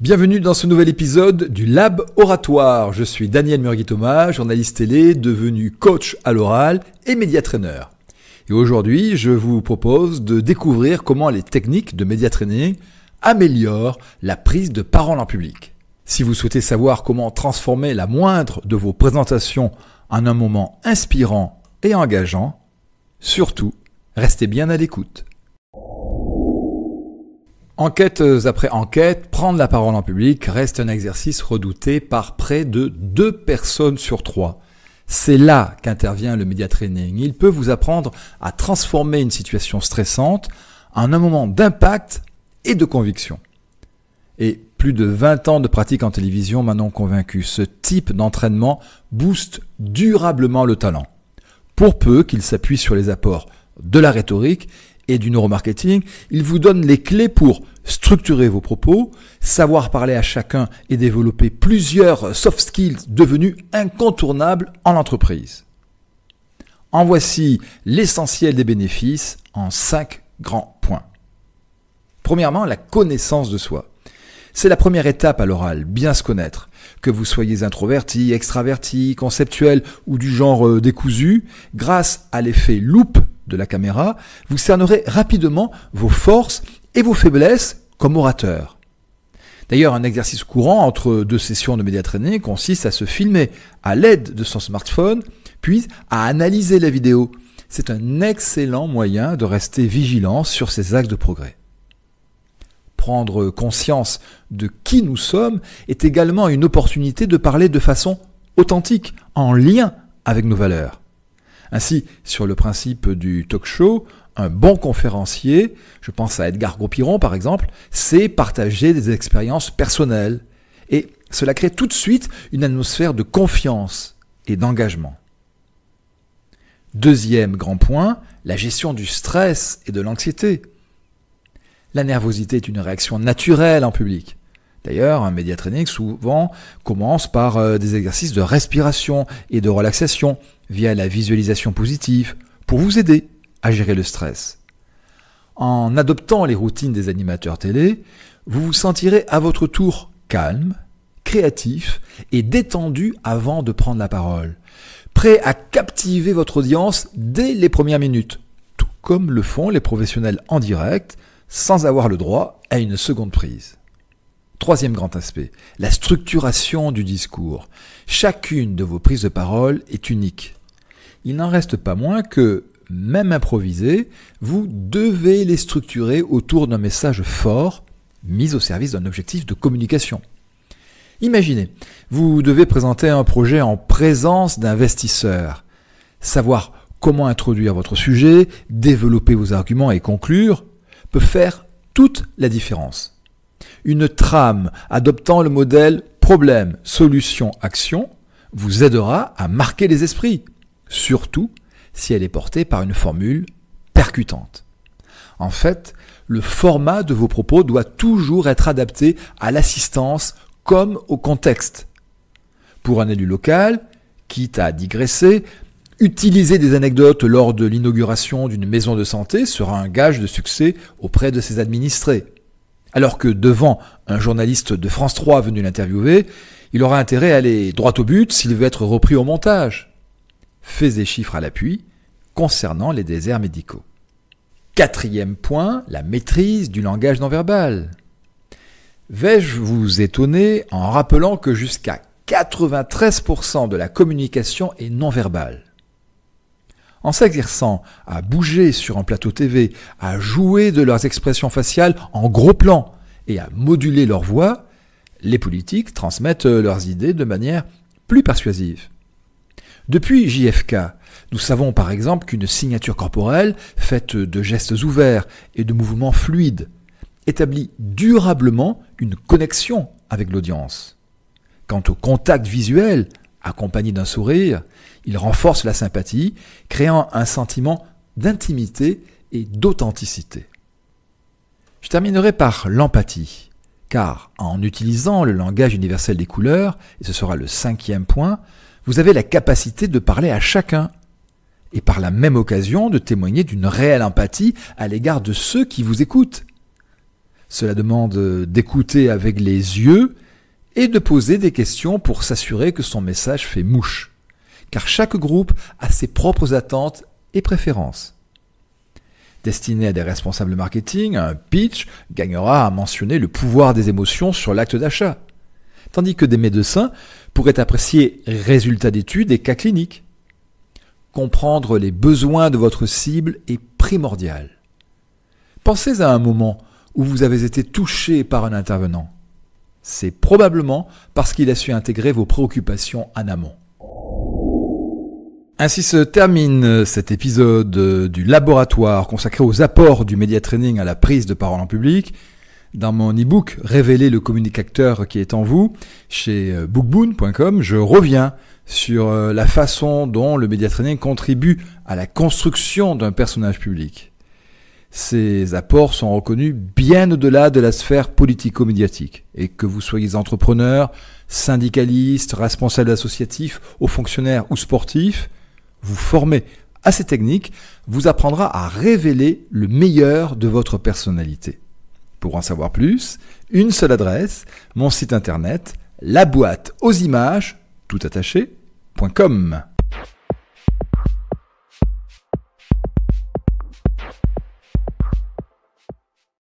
Bienvenue dans ce nouvel épisode du Lab Oratoire. Je suis Daniel Murgui-Thomas, journaliste télé, devenu coach à l'oral et média-trainer. Et aujourd'hui, je vous propose de découvrir comment les techniques de média-training améliorent la prise de parole en public. Si vous souhaitez savoir comment transformer la moindre de vos présentations en un moment inspirant et engageant, surtout, restez bien à l'écoute. Enquêtes après enquêtes, prendre la parole en public reste un exercice redouté par près de 2 personnes sur 3. C'est là qu'intervient le média training. Il peut vous apprendre à transformer une situation stressante en un moment d'impact et de conviction. Et plus de 20 ans de pratique en télévision m'en ont convaincu. Ce type d'entraînement booste durablement le talent. Pour peu qu'il s'appuie sur les apports de la rhétorique et du neuromarketing, il vous donne les clés pour structurer vos propos, savoir parler à chacun et développer plusieurs soft skills devenus incontournables en entreprise. En voici l'essentiel des bénéfices en 5 grands points. Premièrement, la connaissance de soi. C'est la première étape à l'oral, bien se connaître. Que vous soyez introverti, extraverti, conceptuel ou du genre décousu, grâce à l'effet loupe de la caméra, vous cernerez rapidement vos forces et vos faiblesses comme orateur. D'ailleurs, un exercice courant entre 2 sessions de média training consiste à se filmer à l'aide de son smartphone, puis à analyser la vidéo. C'est un excellent moyen de rester vigilant sur ses axes de progrès. Prendre conscience de qui nous sommes est également une opportunité de parler de façon authentique, en lien avec nos valeurs. Ainsi, sur le principe du talk show, un bon conférencier, je pense à Edgar Gros-Piron par exemple, sait partager des expériences personnelles. Et cela crée tout de suite une atmosphère de confiance et d'engagement. Deuxième grand point, la gestion du stress et de l'anxiété. La nervosité est une réaction naturelle en public. D'ailleurs, un média training souvent commence par des exercices de respiration et de relaxation via la visualisation positive pour vous aider à gérer le stress. En adoptant les routines des animateurs télé, vous vous sentirez à votre tour calme, créatif et détendu avant de prendre la parole, prêt à captiver votre audience dès les premières minutes, tout comme le font les professionnels en direct, sans avoir le droit à une seconde prise. Troisième grand aspect, la structuration du discours. Chacune de vos prises de parole est unique. Il n'en reste pas moins que, même improvisées, vous devez les structurer autour d'un message fort, mis au service d'un objectif de communication. Imaginez, vous devez présenter un projet en présence d'investisseurs. Savoir comment introduire votre sujet, développer vos arguments et conclure peut faire toute la différence. Une trame adoptant le modèle problème, solution, action vous aidera à marquer les esprits, surtout si elle est portée par une formule percutante. En fait, le format de vos propos doit toujours être adapté à l'assistance comme au contexte. Pour un élu local, quitte à digresser, utiliser des anecdotes lors de l'inauguration d'une maison de santé sera un gage de succès auprès de ses administrés. Alors que devant un journaliste de France 3 venu l'interviewer, il aura intérêt à aller droit au but s'il veut être repris au montage. Faits et chiffres à l'appui concernant les déserts médicaux. Quatrième point, la maîtrise du langage non verbal. Vais-je vous étonner en rappelant que jusqu'à 93% de la communication est non verbale. En s'exerçant à bouger sur un plateau TV, à jouer de leurs expressions faciales en gros plan et à moduler leur voix, les politiques transmettent leurs idées de manière plus persuasive. Depuis JFK, nous savons par exemple qu'une signature corporelle faite de gestes ouverts et de mouvements fluides établit durablement une connexion avec l'audience. Quant au contact visuel, accompagné d'un sourire, il renforce la sympathie, créant un sentiment d'intimité et d'authenticité. Je terminerai par l'empathie, car en utilisant le langage universel des couleurs, et ce sera le 5e point, vous avez la capacité de parler à chacun, et par la même occasion de témoigner d'une réelle empathie à l'égard de ceux qui vous écoutent. Cela demande d'écouter avec les yeux et de poser des questions pour s'assurer que son message fait mouche. Car chaque groupe a ses propres attentes et préférences. Destiné à des responsables marketing, un pitch gagnera à mentionner le pouvoir des émotions sur l'acte d'achat. Tandis que des médecins pourraient apprécier résultats d'études et cas cliniques. Comprendre les besoins de votre cible est primordial. Pensez à un moment où vous avez été touché par un intervenant. C'est probablement parce qu'il a su intégrer vos préoccupations en amont. Ainsi se termine cet épisode du laboratoire consacré aux apports du média training à la prise de parole en public. Dans mon e-book « Révéler le communicateur qui est en vous » chez bookboon.com, je reviens sur la façon dont le média training contribue à la construction d'un personnage public. Ces apports sont reconnus bien au-delà de la sphère politico-médiatique. Et que vous soyez entrepreneur, syndicaliste, responsable associatif, haut fonctionnaire ou sportif, vous former à ces techniques vous apprendra à révéler le meilleur de votre personnalité. Pour en savoir plus, une seule adresse, mon site internet, laboîteauximages, tout attaché, .com.